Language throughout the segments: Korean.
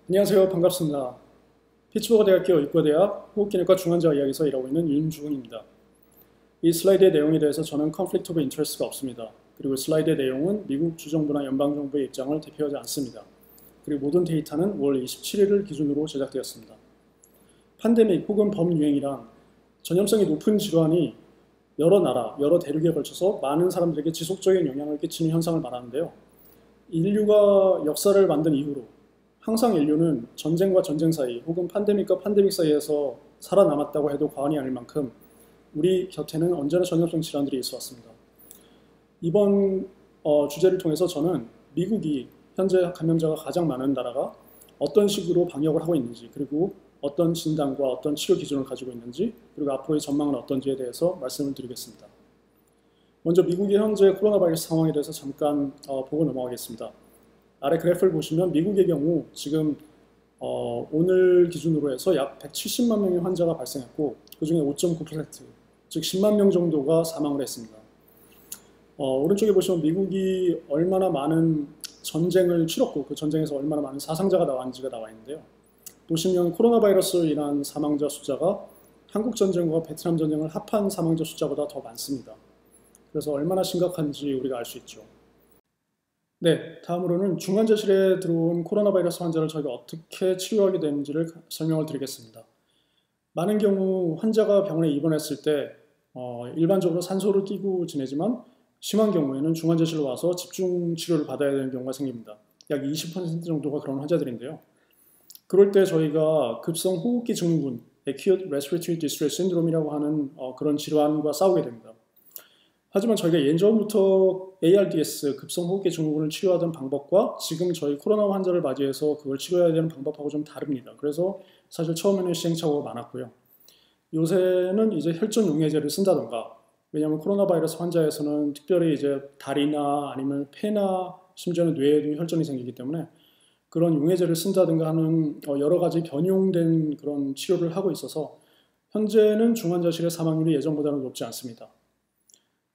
안녕하세요. 반갑습니다. 피츠버그 대학교 의과대학 호흡기내과 중환자 의학에서 일하고 있는 윤주훈입니다. 이 슬라이드의 내용에 대해서 저는 conflict of interest가 없습니다. 그리고 슬라이드의 내용은 미국 주정부나 연방정부의 입장을 대표하지 않습니다. 그리고 모든 데이터는 5월 27일을 기준으로 제작되었습니다. 팬데믹 혹은 범유행이란 전염성이 높은 질환이 여러 나라, 여러 대륙에 걸쳐서 많은 사람들에게 지속적인 영향을 끼치는 현상을 말하는데요. 인류가 역사를 만든 이후로 항상 인류는 전쟁과 전쟁 사이 혹은 팬데믹과 팬데믹 사이에서 살아남았다고 해도 과언이 아닐 만큼 우리 곁에는 언제나 전염성 질환들이 있어 왔습니다. 이번 주제를 통해서 저는 미국이 현재 감염자가 가장 많은 나라가 어떤 식으로 방역을 하고 있는지, 그리고 어떤 진단과 어떤 치료 기준을 가지고 있는지, 그리고 앞으로의 전망은 어떤지에 대해서 말씀을 드리겠습니다. 먼저 미국의 현재 코로나 바이러스 상황에 대해서 잠깐 보고 넘어가겠습니다. 아래 그래프를 보시면 미국의 경우 지금 오늘 기준으로 해서 약 170만 명의 환자가 발생했고, 그 중에 5.9%, 즉 10만 명 정도가 사망을 했습니다. 오른쪽에 보시면 미국이 얼마나 많은 전쟁을 치렀고 그 전쟁에서 얼마나 많은 사상자가 나왔는지가 나와 있는데요. 보시면 코로나 바이러스로 인한 사망자 숫자가 한국 전쟁과 베트남 전쟁을 합한 사망자 숫자보다 더 많습니다. 그래서 얼마나 심각한지 우리가 알 수 있죠. 네, 다음으로는 중환자실에 들어온 코로나 바이러스 환자를 저희가 어떻게 치료하게 되는지를 설명을 드리겠습니다. 많은 경우 환자가 병원에 입원했을 때 일반적으로 산소를 끼고 지내지만 심한 경우에는 중환자실로 와서 집중 치료를 받아야 되는 경우가 생깁니다. 약 20% 정도가 그런 환자들인데요. 그럴 때 저희가 급성 호흡기 증후군, Acute Respiratory Distress Syndrome이라고 하는 그런 질환과 싸우게 됩니다. 하지만 저희가 예전부터 ARDS, 급성호흡기 증후군을 치료하던 방법과 지금 저희 코로나 환자를 맞이해서 그걸 치료해야 되는 방법하고 좀 다릅니다. 그래서 사실 처음에는 시행착오가 많았고요. 요새는 이제 혈전 용해제를 쓴다던가, 왜냐하면 코로나 바이러스 환자에서는 특별히 이제 다리나 아니면 폐나 심지어는 뇌에도 혈전이 생기기 때문에 그런 용해제를 쓴다든가 하는 여러 가지 변용된 그런 치료를 하고 있어서 현재는 중환자실의 사망률이 예전보다는 높지 않습니다.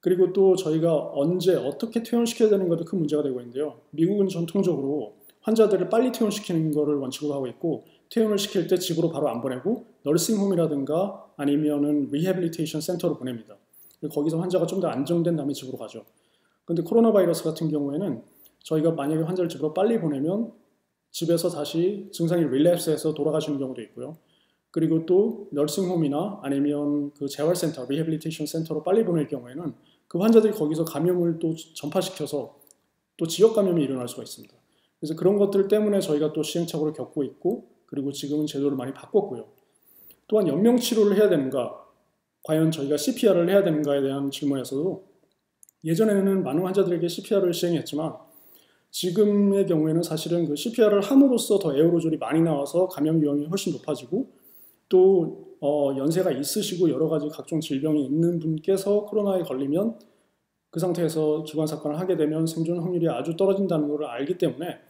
그리고 또 저희가 언제 어떻게 퇴원시켜야 되는 것도 큰 문제가 되고 있는데요. 미국은 전통적으로 환자들을 빨리 퇴원시키는 것을 원칙으로 하고 있고, 퇴원을 시킬 때 집으로 바로 안 보내고 너싱홈이라든가 아니면은 리해빌리테이션 센터로 보냅니다. 거기서 환자가 좀 더 안정된 다음에 집으로 가죠. 근데 코로나 바이러스 같은 경우에는 저희가 만약에 환자를 집으로 빨리 보내면 집에서 다시 증상이 릴랩스해서 돌아가시는 경우도 있고요. 그리고 또 너싱홈이나 아니면 그 재활센터, 리해빌리테이션 센터로 빨리 보낼 경우에는 그 환자들이 거기서 감염을 또 전파시켜서 또 지역 감염이 일어날 수가 있습니다. 그래서 그런 것들 때문에 저희가 또 시행착오를 겪고 있고, 그리고 지금은 제도를 많이 바꿨고요. 또한 연명치료를 해야 되는가, 과연 저희가 CPR을 해야 되는가에 대한 질문에서도 예전에는 많은 환자들에게 CPR을 시행했지만 지금의 경우에는 사실은 그 CPR을 함으로써 더 에어로졸이 많이 나와서 감염 위험이 훨씬 높아지고, 또 연세가 있으시고 여러 가지 각종 질병이 있는 분께서 코로나에 걸리면 그 상태에서 기관 삭관을 하게 되면 생존 확률이 아주 떨어진다는 것을 알기 때문에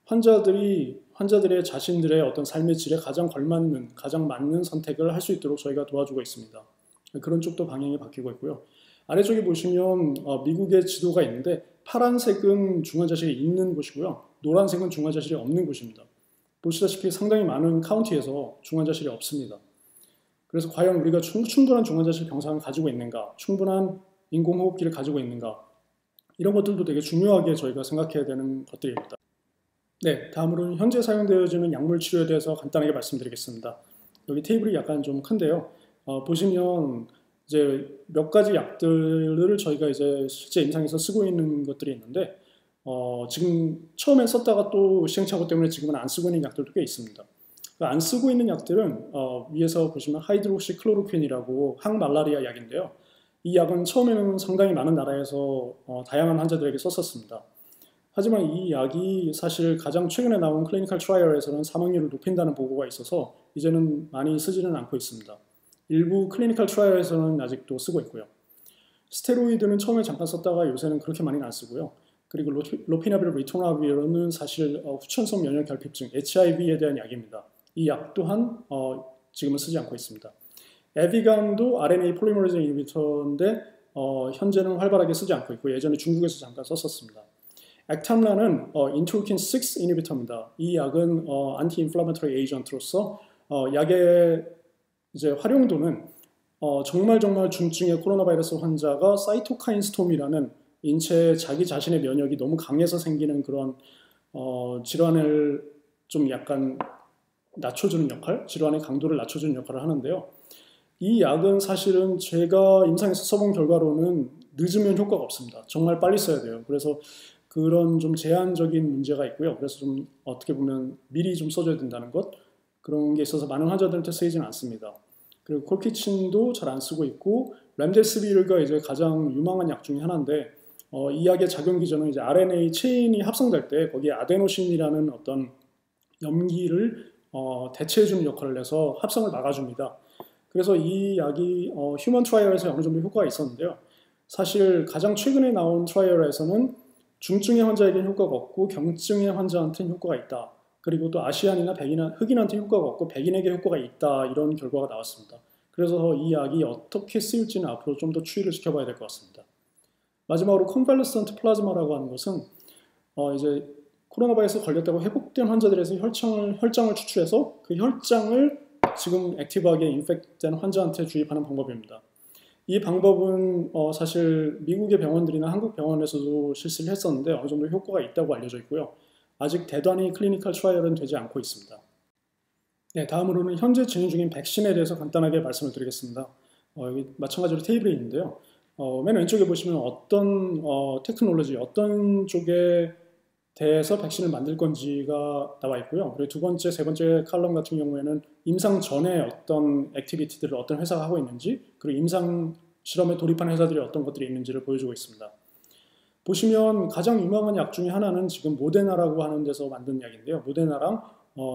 환자들의 자신들의 어떤 삶의 질에 가장 걸맞는, 가장 맞는 선택을 할 수 있도록 저희가 도와주고 있습니다. 그런 쪽도 방향이 바뀌고 있고요. 아래쪽에 보시면 미국의 지도가 있는데 파란색은 중환자실이 있는 곳이고요. 노란색은 중환자실이 없는 곳입니다. 보시다시피 상당히 많은 카운티에서 중환자실이 없습니다. 그래서 과연 우리가 충분한 중환자실 병상을 가지고 있는가, 충분한 인공호흡기를 가지고 있는가, 이런 것들도 되게 중요하게 저희가 생각해야 되는 것들입니다. 네, 다음으로는 현재 사용되어지는 약물 치료에 대해서 간단하게 말씀드리겠습니다. 여기 테이블이 약간 좀 큰데요. 보시면 이제 몇 가지 약들을 저희가 이제 실제 임상에서 쓰고 있는 것들이 있는데, 지금 처음엔 썼다가 또 시행착오 때문에 지금은 안 쓰고 있는 약들도 꽤 있습니다. 안 쓰고 있는 약들은 위에서 보시면 하이드록시 클로로퀸이라고 항말라리아 약인데요. 이 약은 처음에는 상당히 많은 나라에서 다양한 환자들에게 썼었습니다. 하지만 이 약이 사실 가장 최근에 나온 클리니컬 트라이얼에서는 사망률을 높인다는 보고가 있어서 이제는 많이 쓰지는 않고 있습니다. 일부 클리니컬 트라이얼에서는 아직도 쓰고 있고요. 스테로이드는 처음에 잠깐 썼다가 요새는 그렇게 많이는 안 쓰고요. 그리고 로피나빌 리토나빌은 사실 후천성 면역 결핍증 HIV에 대한 약입니다. 이 약 또한 지금은 쓰지 않고 있습니다. 에비간도 RNA 폴리머리즈 이니비터인데 현재는 활발하게 쓰지 않고 있고 예전에 중국에서 잠깐 썼었습니다. 액탐라는 인터루킨 6 이니비터입니다. 이 약은 안티 인플라마토리 에이전트로서 약의 이제 활용도는 정말 중증의 코로나 바이러스 환자가 사이토카인 스톰이라는 인체의 자기 자신의 면역이 너무 강해서 생기는 그런 질환을 좀 약간 낮춰주는 역할, 질환의 강도를 낮춰주는 역할을 하는데요. 이 약은 사실은 제가 임상에서 써본 결과로는 늦으면 효과가 없습니다. 정말 빨리 써야 돼요. 그래서 그런 좀 제한적인 문제가 있고요. 그래서 좀 어떻게 보면 미리 좀 써줘야 된다는 것, 그런 게 있어서 많은 환자들한테 쓰이지는 않습니다. 그리고 콜키친도 잘 안 쓰고 있고, 렘데시비르가 이제 가장 유망한 약 중에 하나인데, 이 약의 작용 기전은 이제 RNA 체인이 합성될 때 거기에 아데노신이라는 어떤 염기를 대체해주는 역할을 해서 합성을 막아줍니다. 그래서 이 약이 휴먼 트라이얼에서 어느 정도 효과가 있었는데요. 사실 가장 최근에 나온 트라이얼에서는 중증의 환자에게는 효과가 없고 경증의 환자한테는 효과가 있다. 그리고 또 아시안이나 흑인한테 효과가 없고 백인에게 효과가 있다. 이런 결과가 나왔습니다. 그래서 이 약이 어떻게 쓰일지는 앞으로 좀 더 추이를 지켜봐야 될 것 같습니다. 마지막으로 컨발레센트 플라즈마라고 하는 것은 이제 코로나 바이러스 걸렸다고 회복된 환자들에서 혈장을 추출해서 그 혈장을 지금 액티브하게 인펙트된 환자한테 주입하는 방법입니다. 이 방법은 사실 미국의 병원들이나 한국 병원에서도 실시를 했었는데 어느 정도 효과가 있다고 알려져 있고요. 아직 대단히 클리니컬 트라이얼은 되지 않고 있습니다. 네, 다음으로는 현재 진행 중인 백신에 대해서 간단하게 말씀을 드리겠습니다. 여기 마찬가지로 테이블이 있는데요. 맨 왼쪽에 보시면 어떤 테크놀로지, 어떤 쪽에 대해서 백신을 만들 건지가 나와 있고요. 그리고 두 번째, 세 번째 칼럼 같은 경우에는 임상 전에 어떤 액티비티들을 어떤 회사가 하고 있는지, 그리고 임상 실험에 돌입한 회사들이 어떤 것들이 있는지를 보여주고 있습니다. 보시면 가장 유명한 약 중에 하나는 지금 모데나라고 하는 데서 만든 약인데요. 모데나랑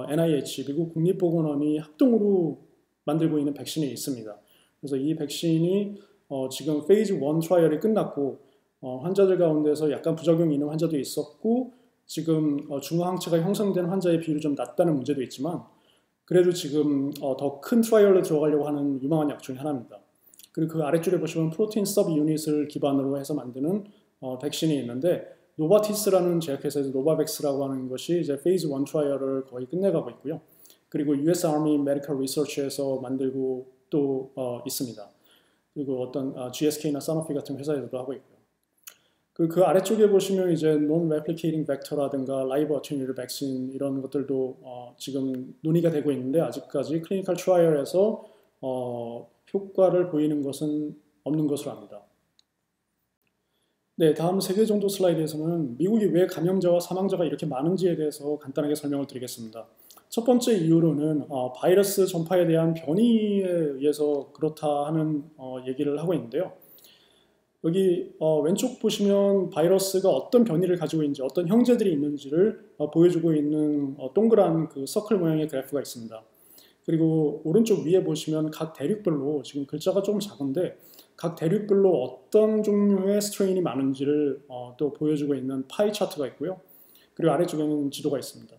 NIH, 미국 국립보건원이 합동으로 만들고 있는 백신이 있습니다. 그래서 이 백신이 지금 페이즈 1 트라이얼이 끝났고 환자들 가운데서 약간 부작용이 있는 환자도 있었고 지금 중화항체가 형성된 환자의 비율이 좀 낮다는 문제도 있지만 그래도 지금 더 큰 트라이얼로 들어가려고 하는 유망한 약 중에 하나입니다. 그리고 그 아래줄에 보시면 프로테인 서브 유닛을 기반으로 해서 만드는 백신이 있는데 노바티스라는 제약회사에서 노바백스라고 하는 것이 이제 페이즈 1 트라이얼을 거의 끝내가고 있고요. 그리고 US Army Medical Research에서 만들고 또 있습니다. 그리고 어떤 GSK나 사노피 같은 회사에서도 하고 있고요. 그 아래쪽에 보시면 이제 non-replicating vector라든가 live attenuated vaccine 이런 것들도 지금 논의가 되고 있는데 아직까지 클리니컬 트라이얼에서 효과를 보이는 것은 없는 것으로 압니다. 네, 다음 3개 정도 슬라이드에서는 미국이 왜 감염자와 사망자가 이렇게 많은지에 대해서 간단하게 설명을 드리겠습니다. 첫 번째 이유로는 바이러스 전파에 대한 변이에 의해서 그렇다 하는 얘기를 하고 있는데요. 여기 왼쪽 보시면 바이러스가 어떤 변이를 가지고 있는지 어떤 형제들이 있는지를 보여주고 있는 동그란 그 서클 모양의 그래프가 있습니다. 그리고 오른쪽 위에 보시면 각 대륙별로 지금 글자가 조금 작은데 각 대륙별로 어떤 종류의 스트레인이 많은지를 또 보여주고 있는 파이 차트가 있고요. 그리고 아래쪽에는 지도가 있습니다.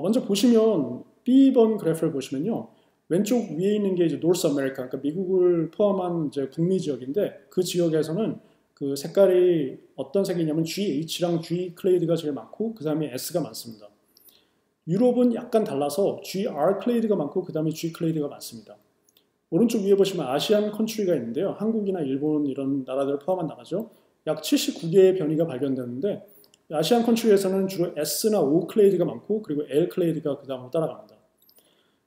먼저 보시면 B번 그래프를 보시면요. 왼쪽 위에 있는 게 이제 노스 아메리카, 그러니까 미국을 포함한 이제 북미 지역인데 그 지역에서는 그 색깔이 어떤 색이냐면 GH랑 G 클레이드가 제일 많고 그 다음에 S가 많습니다. 유럽은 약간 달라서 GR 클레이드가 많고 그 다음에 G 클레이드가 많습니다. 오른쪽 위에 보시면 아시안 컨트리가 있는데요. 한국이나 일본 이런 나라들을 포함한 나라죠. 약 79개의 변이가 발견됐는데 아시안 컨트리에서는 주로 S나 O 클레이드가 많고 그리고 L 클레이드가 그 다음으로 따라갑니다.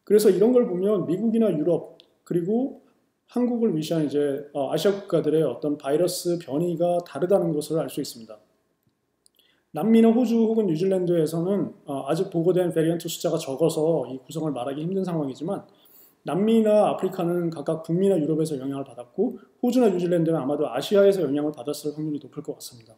그래서 이런 걸 보면 미국이나 유럽 그리고 한국을 위시한 이제 아시아 국가들의 어떤 바이러스 변이가 다르다는 것을 알 수 있습니다. 남미나 호주 혹은 뉴질랜드에서는 아직 보고된 베리언트 숫자가 적어서 이 구성을 말하기 힘든 상황이지만 남미나 아프리카는 각각 북미나 유럽에서 영향을 받았고 호주나 뉴질랜드는 아마도 아시아에서 영향을 받았을 확률이 높을 것 같습니다.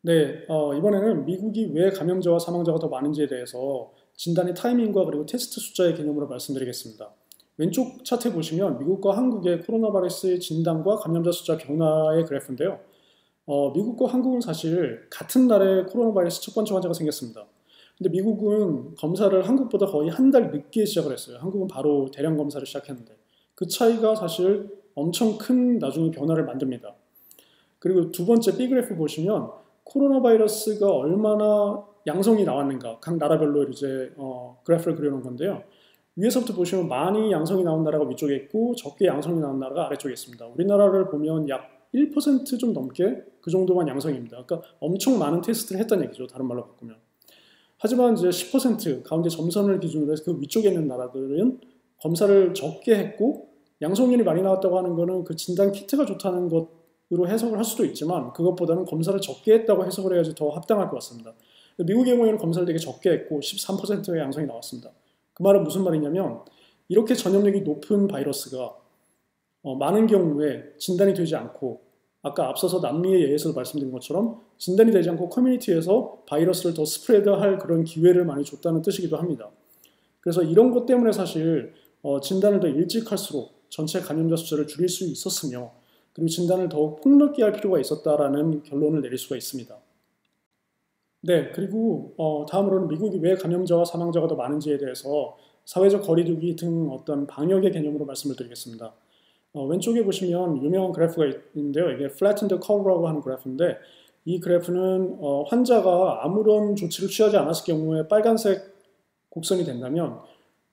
네, 이번에는 미국이 왜 감염자와 사망자가 더 많은지에 대해서 진단의 타이밍과 그리고 테스트 숫자의 개념으로 말씀드리겠습니다. 왼쪽 차트에 보시면 미국과 한국의 코로나 바이러스의 진단과 감염자 숫자 변화의 그래프인데요. 미국과 한국은 사실 같은 날에 코로나 바이러스 첫 번째 환자가 생겼습니다. 근데 미국은 검사를 한국보다 거의 한 달 늦게 시작을 했어요. 한국은 바로 대량 검사를 시작했는데 그 차이가 사실 엄청 큰 나중에 변화를 만듭니다. 그리고 두 번째 B 그래프 보시면 코로나 바이러스가 얼마나 양성이 나왔는가 각 나라별로 이제 그래프를 그려놓은 건데요. 위에서부터 보시면 많이 양성이 나온 나라가 위쪽에 있고 적게 양성이 나온 나라가 아래쪽에 있습니다. 우리나라를 보면 약 1% 좀 넘게 그 정도만 양성입니다. 그러니까 엄청 많은 테스트를 했다는 얘기죠. 다른 말로 바꾸면. 하지만 이제 10% 가운데 점선을 기준으로 해서 그 위쪽에 있는 나라들은 검사를 적게 했고 양성률이 많이 나왔다고 하는 거는 그 진단 키트가 좋다는 것으로 해석을 할 수도 있지만 그것보다는 검사를 적게 했다고 해석을 해야지 더 합당할 것 같습니다. 미국의 경우에는 검사를 되게 적게 했고 13%의 양성이 나왔습니다. 그 말은 무슨 말이냐면 이렇게 전염력이 높은 바이러스가 많은 경우에 진단이 되지 않고 아까 앞서서 남미의 예에서 말씀드린 것처럼 진단이 되지 않고 커뮤니티에서 바이러스를 더 스프레드할 그런 기회를 많이 줬다는 뜻이기도 합니다. 그래서 이런 것 때문에 사실 진단을 더 일찍 할수록 전체 감염자 숫자를 줄일 수 있었으며 그리고 진단을 더욱 폭넓게 할 필요가 있었다라는 결론을 내릴 수가 있습니다. 네, 그리고 다음으로는 미국이 왜 감염자와 사망자가 더 많은지에 대해서 사회적 거리두기 등 어떤 방역의 개념으로 말씀을 드리겠습니다. 왼쪽에 보시면 유명한 그래프가 있는데요. 이게 flattened curve라고 하는 그래프인데 이 그래프는 환자가 아무런 조치를 취하지 않았을 경우에 빨간색 곡선이 된다면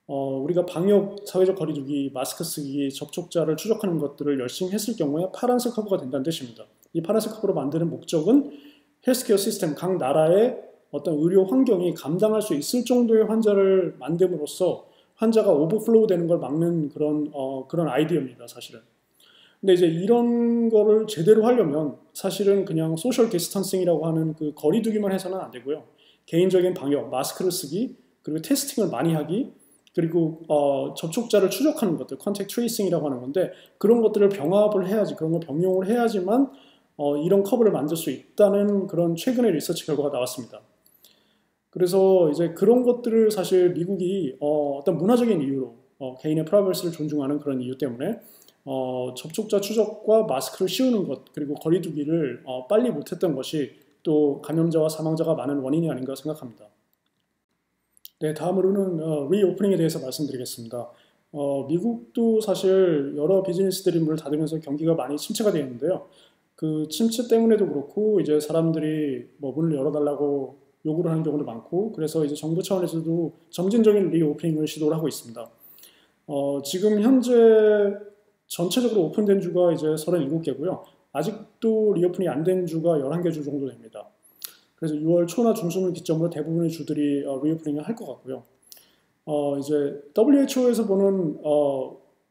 우리가 방역, 사회적 거리두기, 마스크 쓰기, 접촉자를 추적하는 것들을 열심히 했을 경우에 파란색 커브가 된다는 뜻입니다. 이 파란색 커브로 만드는 목적은 헬스케어 시스템, 각 나라의 어떤 의료 환경이 감당할 수 있을 정도의 환자를 만듦으로써 환자가 오버플로우 되는 걸 막는 그런 아이디어입니다, 사실은. 근데 이제 이런 거를 제대로 하려면 사실은 그냥 소셜 디스턴싱이라고 하는 그 거리두기만 해서는 안 되고요. 개인적인 방역, 마스크를 쓰기, 그리고 테스팅을 많이 하기, 그리고 접촉자를 추적하는 것들, 컨택트 트레이싱이라고 하는 건데 그런 것들을 병합을 해야지, 그런 걸 병용을 해야지만 이런 커브를 만들 수 있다는 그런 최근의 리서치 결과가 나왔습니다. 그래서 이제 그런 것들을 사실 미국이 어떤 문화적인 이유로 개인의 프라이버시를 존중하는 그런 이유 때문에 접촉자 추적과 마스크를 씌우는 것 그리고 거리두기를 빨리 못했던 것이 또 감염자와 사망자가 많은 원인이 아닌가 생각합니다. 네, 다음으로는 리오프닝에 대해서 말씀드리겠습니다. 미국도 사실 여러 비즈니스들이 문을 닫으면서 경기가 많이 침체가 되어 있는데요. 그 침체 때문에도 그렇고 이제 사람들이 뭐 문을 열어달라고 요구를 하는 경우도 많고 그래서 이제 정부 차원에서도 점진적인 리오프닝을 시도를 하고 있습니다. 지금 현재 전체적으로 오픈된 주가 이제 37개고요. 아직도 리오프닝이 안 된 주가 11개 주 정도 됩니다. 그래서 6월 초나 중순을 기점으로 대부분의 주들이 리오프닝을 할 것 같고요. 이제 WHO에서 보는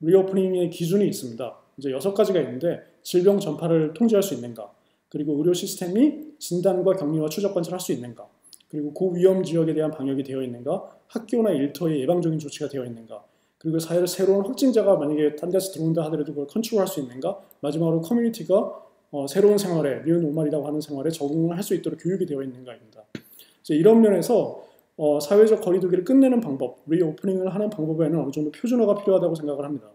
리오프닝의 기준이 있습니다. 이제 6가지가 있는데 질병 전파를 통제할 수 있는가, 그리고 의료 시스템이 진단과 격리와 추적 관찰을 할 수 있는가, 그리고 고위험 지역에 대한 방역이 되어 있는가, 학교나 일터에 예방적인 조치가 되어 있는가, 그리고 새로운 확진자가 만약에 딴 데서 들어온다 하더라도 그걸 컨트롤할 수 있는가, 마지막으로 커뮤니티가 새로운 생활에, 뉴 노멀이라고 하는 생활에 적응을 할 수 있도록 교육이 되어 있는가입니다. 이런 면에서 사회적 거리두기를 끝내는 방법, 리오프닝을 하는 방법에는 어느 정도 표준화가 필요하다고 생각을 합니다.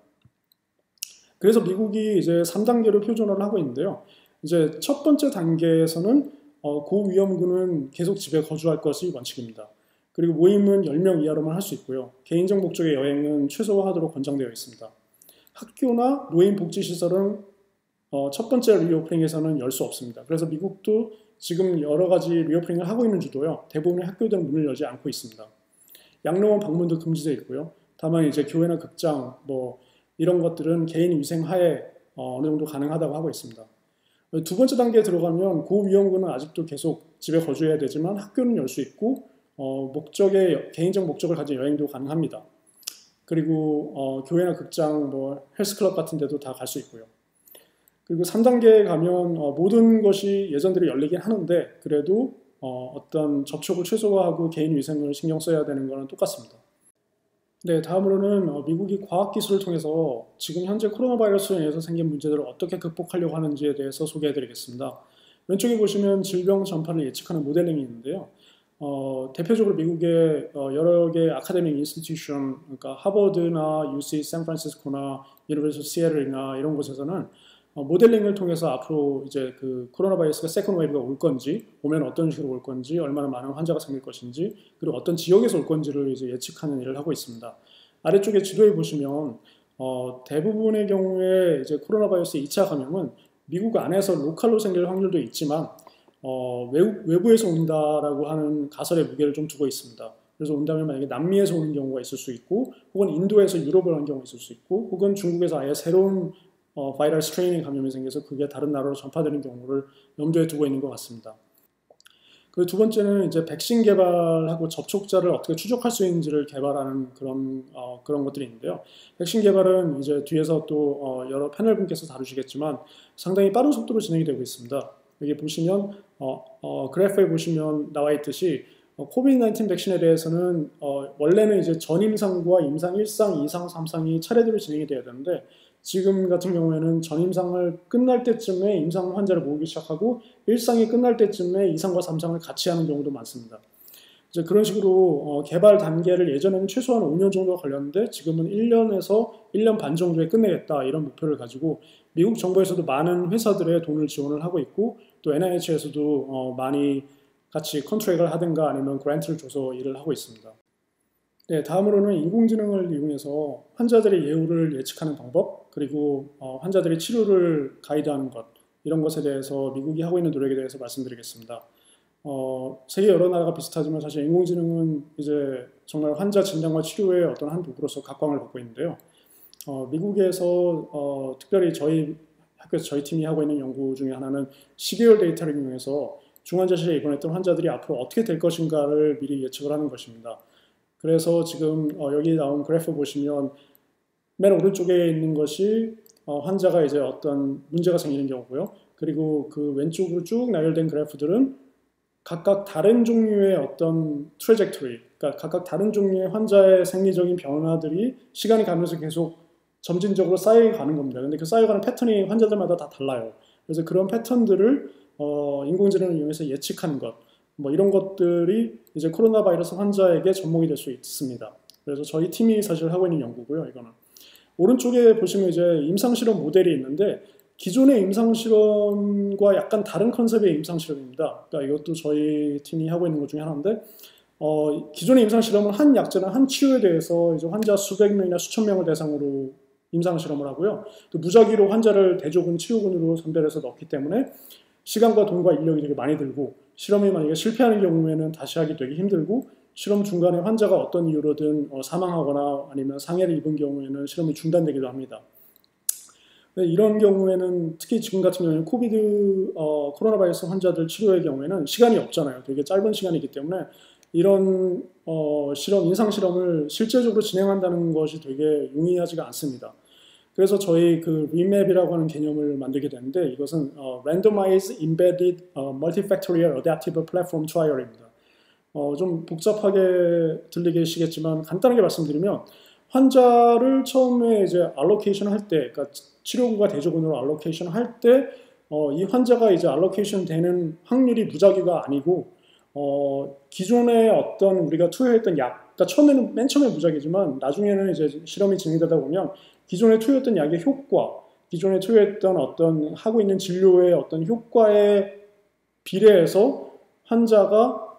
그래서 미국이 이제 3단계로 표준화를 하고 있는데요. 이제 첫 번째 단계에서는 고위험군은 계속 집에 거주할 것이 원칙입니다. 그리고 모임은 10명 이하로만 할 수 있고요. 개인적 목적의 여행은 최소화하도록 권장되어 있습니다. 학교나 노인복지시설은 첫 번째 리오프닝에서는 열 수 없습니다. 그래서 미국도 지금 여러 가지 리오프닝을 하고 있는 주도요. 대부분의 학교들은 문을 열지 않고 있습니다. 양로원 방문도 금지되어 있고요. 다만 이제 교회나 극장 뭐 이런 것들은 개인 위생 하에 어느 정도 가능하다고 하고 있습니다. 두 번째 단계에 들어가면 고위험군은 아직도 계속 집에 거주해야 되지만 학교는 열 수 있고 개인적 목적을 가진 여행도 가능합니다. 그리고 교회나 극장, 뭐 헬스클럽 같은 데도 다 갈 수 있고요. 그리고 3단계에 가면 모든 것이 예전대로 열리긴 하는데 그래도 어떤 접촉을 최소화하고 개인 위생을 신경 써야 되는 거는 똑같습니다. 네, 다음으로는 미국이 과학기술을 통해서 지금 현재 코로나 바이러스로 인해서 생긴 문제들을 어떻게 극복하려고 하는지에 대해서 소개해드리겠습니다. 왼쪽에 보시면 질병 전파를 예측하는 모델링이 있는데요. 대표적으로 미국의 여러 개의 아카데믹 인스티튜션, 그러니까 하버드나 UC 샌프란시스코나 유니버시티 시애틀이나 이런 곳에서는 모델링을 통해서 앞으로 이제 그 코로나 바이러스가 세컨드 웨이브가 올 건지, 오면 어떤 식으로 올 건지, 얼마나 많은 환자가 생길 것인지, 그리고 어떤 지역에서 올 건지를 이제 예측하는 일을 하고 있습니다. 아래쪽에 지도에 보시면 대부분의 경우에 이제 코로나 바이러스 2차 감염은 미국 안에서 로컬로 생길 확률도 있지만 외부에서 온다라고 하는 가설의 무게를 좀 두고 있습니다. 그래서 온다면 만약에 남미에서 오는 경우가 있을 수 있고, 혹은 인도에서 유럽을 오는 경우가 있을 수 있고, 혹은 중국에서 아예 새로운 바이럴 스트레인의 감염이 생겨서 그게 다른 나라로 전파되는 경우를 염두에 두고 있는 것 같습니다. 그 두 번째는 이제 백신 개발하고 접촉자를 어떻게 추적할 수 있는지를 개발하는 그런 것들이 있는데요. 백신 개발은 이제 뒤에서 또 여러 패널 분께서 다루시겠지만 상당히 빠른 속도로 진행이 되고 있습니다. 여기 보시면 그래프에 보시면 나와 있듯이 코비드-19 백신에 대해서는 원래는 이제 전임상과 임상 1상, 2상, 3상이 차례대로 진행이 돼야 되는데, 지금 같은 경우에는 전임상을 끝날 때쯤에 임상 환자를 모으기 시작하고 1상이 끝날 때쯤에 2상과 3상을 같이 하는 경우도 많습니다. 이제 그런 식으로 개발 단계를 예전에는 최소한 5년 정도 걸렸는데 지금은 1년에서 1년 반 정도에 끝내겠다, 이런 목표를 가지고 미국 정부에서도 많은 회사들의 돈을 지원을 하고 있고, 또 NIH에서도 많이 같이 컨트랙을 하든가 아니면 그랜트를 줘서 일을 하고 있습니다. 네, 다음으로는 인공지능을 이용해서 환자들의 예후를 예측하는 방법, 그리고 환자들의 치료를 가이드하는 것, 이런 것에 대해서 미국이 하고 있는 노력에 대해서 말씀드리겠습니다. 세계 여러 나라가 비슷하지만 사실 인공지능은 이제 정말 환자 진단과 치료의 어떤 한 도구로서 각광을 받고 있는데요. 미국에서 특별히 저희 학교에서 저희 팀이 하고 있는 연구 중에 하나는 12개월 데이터를 이용해서 중환자실에 입원했던 환자들이 앞으로 어떻게 될 것인가를 미리 예측을 하는 것입니다. 그래서 지금 여기 나온 그래프 보시면 맨 오른쪽에 있는 것이 환자가 이제 어떤 문제가 생기는 경우고요. 그리고 그 왼쪽으로 쭉 나열된 그래프들은 각각 다른 종류의 어떤 트래젝토리, 그러니까 각각 다른 종류의 환자의 생리적인 변화들이 시간이 가면서 계속 점진적으로 쌓여가는 겁니다. 근데 그 쌓여가는 패턴이 환자들마다 다 달라요. 그래서 그런 패턴들을 인공지능을 이용해서 예측하는 것, 뭐 이런 것들이 이제 코로나 바이러스 환자에게 접목이 될 수 있습니다. 그래서 저희 팀이 사실 하고 있는 연구고요, 이거는. 오른쪽에 보시면 이제 임상실험 모델이 있는데, 기존의 임상실험과 약간 다른 컨셉의 임상실험입니다. 그러니까 이것도 저희 팀이 하고 있는 것 중에 하나인데, 기존의 임상실험은 한 약제나 한 치료에 대해서 이제 환자 수백 명이나 수천 명을 대상으로 임상실험을 하고요. 또 무작위로 환자를 대조군, 치료군으로 선별해서 넣기 때문에 시간과 돈과 인력이 되게 많이 들고, 실험이 만약에 실패하는 경우에는 다시 하기 되게 힘들고, 실험 중간에 환자가 어떤 이유로든 사망하거나 아니면 상해를 입은 경우에는 실험이 중단되기도 합니다. 이런 경우에는 특히 지금 같은 경우에는 코로나 바이러스 환자들 치료의 경우에는 시간이 없잖아요. 되게 짧은 시간이기 때문에 이런 임상 실험을 실제적으로 진행한다는 것이 되게 용이하지가 않습니다. 그래서 저희 그 리맵이라고 하는 개념을 만들게 되는데, 이것은 Randomized Embedded Multifactorial Adaptive Platform Trial입니다. 좀 복잡하게 들리시겠지만 간단하게 말씀드리면, 환자를 처음에 이제 알로케이션 할 때, 그러니까 치료군과 대조군으로 알로케이션 할 때, 이 환자가 이제 알로케이션 되는 확률이 무작위가 아니고, 기존에 어떤 우리가 투여했던 약, 그러니까 처음에는 맨 처음에 무작위지만 나중에는 이제 실험이 진행되다 보면 기존에 투여했던 약의 효과, 기존에 투여했던 어떤 하고 있는 진료의 어떤 효과에 비례해서 환자가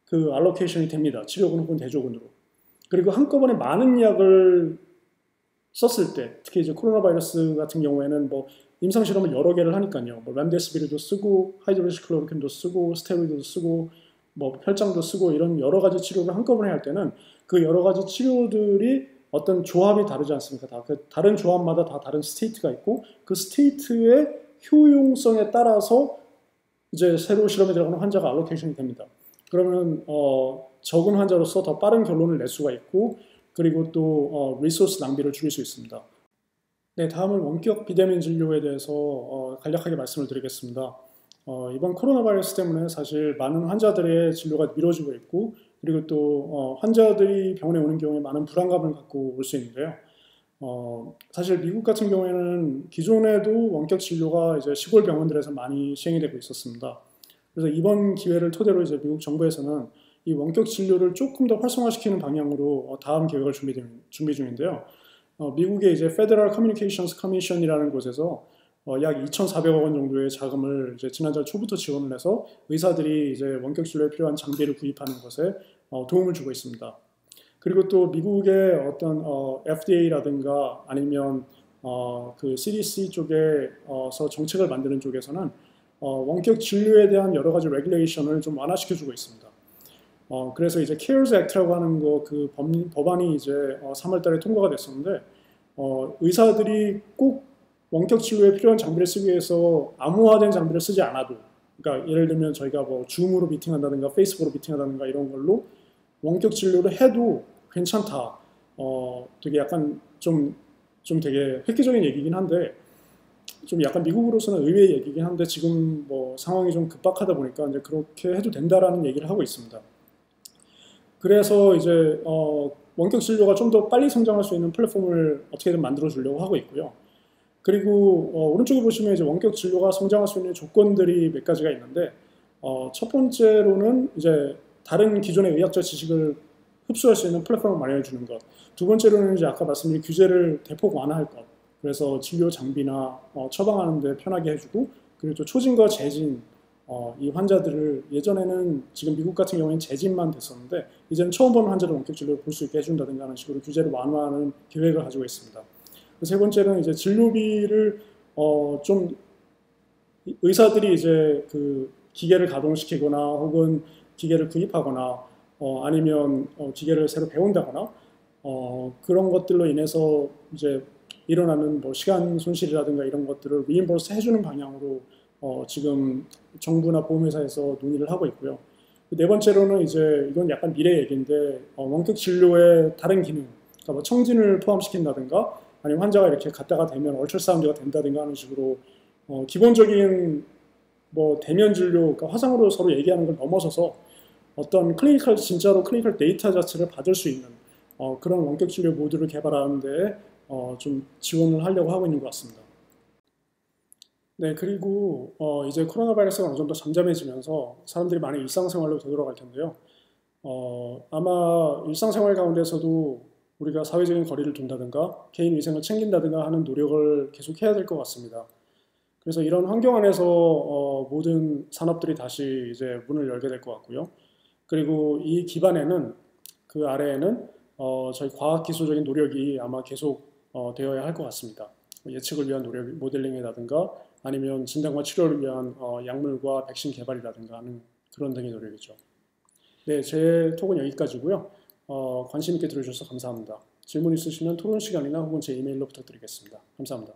그 알로케이션이 됩니다. 치료군 혹은 대조군으로. 그리고 한꺼번에 많은 약을 썼을 때, 특히 이제 코로나 바이러스 같은 경우에는 뭐 임상 실험을 여러 개를 하니까요. 뭐 람데시비르도 쓰고, 하이드로시클로로퀸도 쓰고, 스테로이드도 쓰고, 뭐 혈장도 쓰고, 이런 여러 가지 치료를 한꺼번에 할 때는 그 여러 가지 치료들이 어떤 조합이 다르지 않습니까? 다른 조합마다 다 다른 스테이트가 있고, 그 스테이트의 효용성에 따라서 이제 새로 실험에 들어가는 환자가 알로케이션이 됩니다. 그러면 적은 환자로서 더 빠른 결론을 낼 수가 있고, 그리고 또 리소스 낭비를 줄일 수 있습니다. 네, 다음은 원격 비대면 진료에 대해서 간략하게 말씀을 드리겠습니다. 이번 코로나 바이러스 때문에 사실 많은 환자들의 진료가 미뤄지고 있고, 그리고 또 환자들이 병원에 오는 경우에 많은 불안감을 갖고 올 수 있는데요. 사실 미국 같은 경우에는 기존에도 원격 진료가 이제 시골 병원들에서 많이 시행이 되고 있었습니다. 그래서 이번 기회를 토대로 이제 미국 정부에서는 이 원격 진료를 조금 더 활성화시키는 방향으로 다음 계획을 준비 중인데요. 미국의 이제 Federal Communications Commission이라는 곳에서 약 2,400억 원 정도의 자금을 이제 지난달 초부터 지원을 해서 의사들이 이제 원격 진료에 필요한 장비를 구입하는 것에 도움을 주고 있습니다. 그리고 또 미국의 어떤 FDA라든가 아니면 그 CDC 쪽에서 정책을 만드는 쪽에서는 원격 진료에 대한 여러 가지 레귤레이션을 좀 완화시켜주고 있습니다. 그래서 이제 CARES Act라고 하는 그 법안이 이제 3월달에 통과가 됐었는데 의사들이 꼭 원격 진료에 필요한 장비를 쓰기 위해서 암호화된 장비를 쓰지 않아도, 그러니까 예를 들면 저희가 뭐 줌으로 미팅한다든가 페이스북으로 미팅한다든가 이런 걸로 원격 진료를 해도 괜찮다. 되게 약간 좀 되게 획기적인 얘기긴 한데, 좀 약간 미국으로서는 의외의 얘기긴 한데 지금 뭐 상황이 좀 급박하다 보니까 이제 그렇게 해도 된다라는 얘기를 하고 있습니다. 그래서 이제 원격 진료가 좀 더 빨리 성장할 수 있는 플랫폼을 어떻게든 만들어 주려고 하고 있고요. 그리고 오른쪽에 보시면 이제 원격 진료가 성장할 수 있는 조건들이 몇 가지가 있는데 첫 번째로는 이제 다른 기존의 의학적 지식을 흡수할 수 있는 플랫폼을 마련해 주는 것. 두 번째로는 이제 아까 말씀드린 규제를 대폭 완화할 것. 그래서 진료 장비나 처방하는 데 편하게 해주고, 그리고 또 초진과 재진, 이 환자들을 예전에는 지금 미국 같은 경우에는 재진만 됐었는데 이제는 처음 보는 환자를 원격 진료를 볼 수 있게 해준다든가 하는 식으로 규제를 완화하는 계획을 가지고 있습니다. 세 번째는 이제 진료비를 좀 의사들이 이제 그 기계를 가동시키거나 혹은 기계를 구입하거나 아니면 기계를 새로 배운다거나 그런 것들로 인해서 이제 일어나는 뭐 시간 손실이라든가 이런 것들을 리임버스 해주는 방향으로 지금 정부나 보험회사에서 논의를 하고 있고요. 네 번째로는 이제 이건 약간 미래 얘기인데 원격 진료의 다른 기능, 그러니까 뭐 청진을 포함시킨다든가 아니면 환자가 이렇게 갔다가 되면 얼트라사운드가 된다든가 하는 식으로 기본적인 뭐 대면 진료, 그러니까 화상으로 서로 얘기하는 걸 넘어서서 어떤 진짜로 클리니컬 데이터 자체를 받을 수 있는 그런 원격 진료 모듈을 개발하는 데 좀 지원을 하려고 하고 있는 것 같습니다. 네, 그리고 이제 코로나 바이러스가 어느 정도 잠잠해지면서 사람들이 많이 일상생활로 되돌아갈 텐데요. 아마 일상생활 가운데서도 우리가 사회적인 거리를 둔다든가 개인 위생을 챙긴다든가 하는 노력을 계속 해야 될 것 같습니다. 그래서 이런 환경 안에서 모든 산업들이 다시 이제 문을 열게 될 것 같고요. 그리고 이 기반에는 그 아래에는 저희 과학기술적인 노력이 아마 계속 되어야 할 것 같습니다. 예측을 위한 노력, 모델링이라든가 아니면 진단과 치료를 위한 약물과 백신 개발이라든가 하는 그런 등의 노력이죠. 네, 제 톡은 여기까지고요. 관심 있게 들어주셔서 감사합니다. 질문 있으시면 토론 시간이나 혹은 제 이메일로 부탁드리겠습니다. 감사합니다.